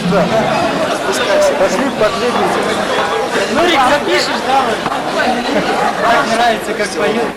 Что? Пошли последователь. Нурик, запишешь, да? Так нравится, как поют.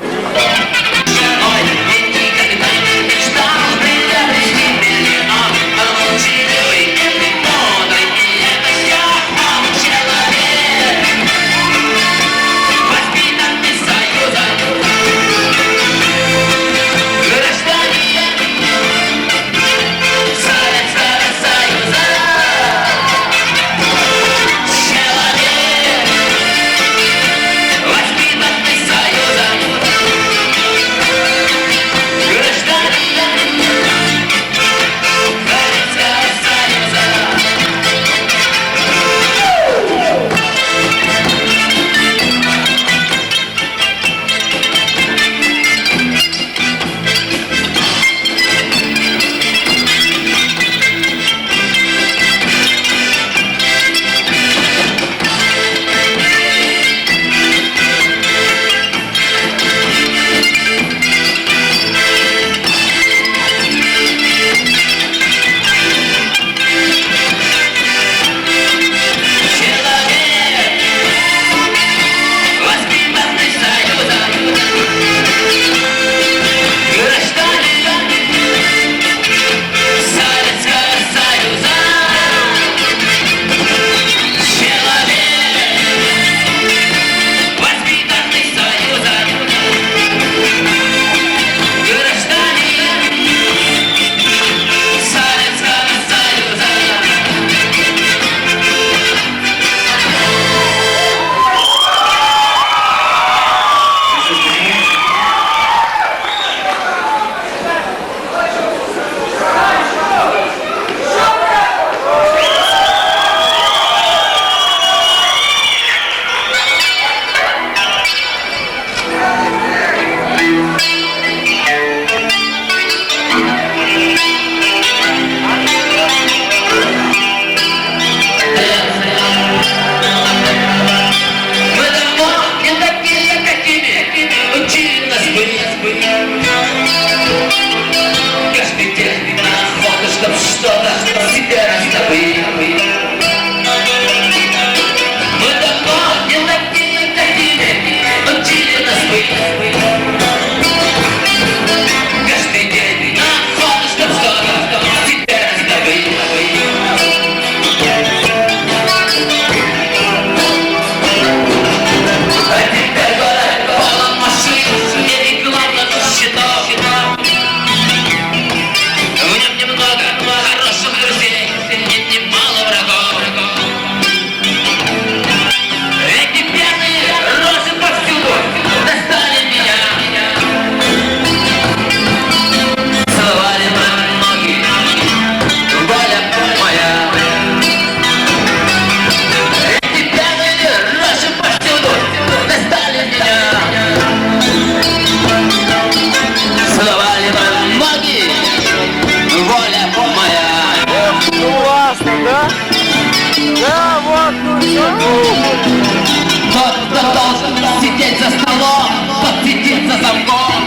Тот, кто должен сидеть за столом, тот сидит за замком.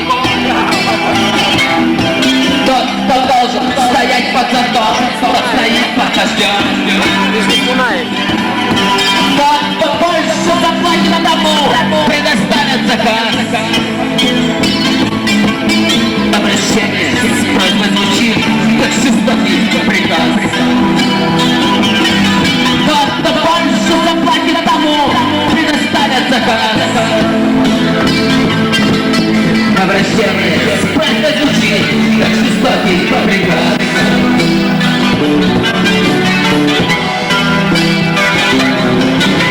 Тот, кто должен стоять под зонтом, тот стоит под дождем. Тот, кто больше заплатит тому, предоставит заказ. Обращение с просьбой звучит, как жестокий приказ. Тот, кто больше заплатит тому, предоставит заказ. Обращение с просьбой звучит, как жестокий приказ.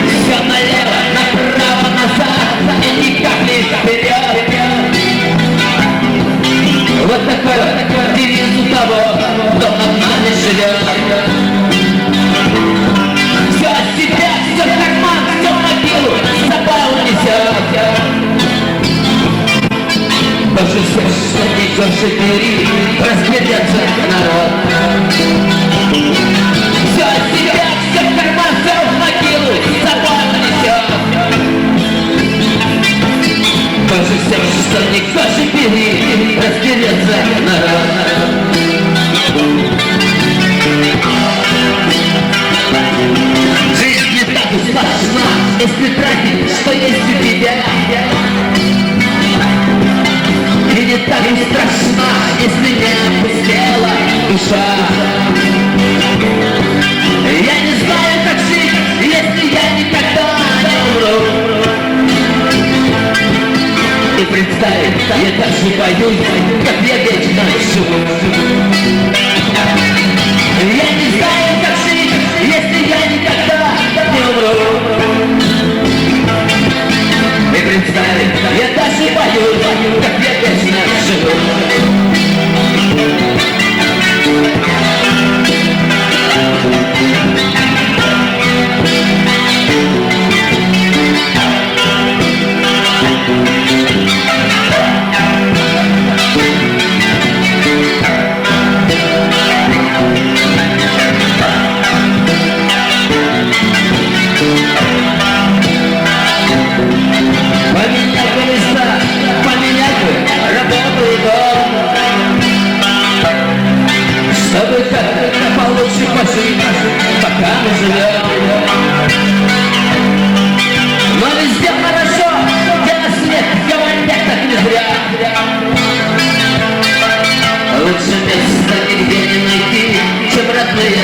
Все налево, направо, назад, и ни капли вперед. Вот такой девиз у того, кто над нами живет. Все от себя, все в карман, все в могилу, с собой унесет. Боже, что не горше бери, разберется народ. Все от себя, все в карман, все в могилу, с собой унесет. Боже, что не горше бери, разберется народ. душа. Я не знаю, как жить, если я никогда не умру. И представить, я даже боюсь, как я вечно живу. Я не знаю, как жить, если я никогда не умру. И представить, я даже боюсь, как я вечно живу. Поменять бы места, поменять бы работу и дом, чтобы как-то получше пожить, пока мы живем. Но везде хорошо, где нас нет, говорят так не зря. Лучше места нигде не найти, чем родные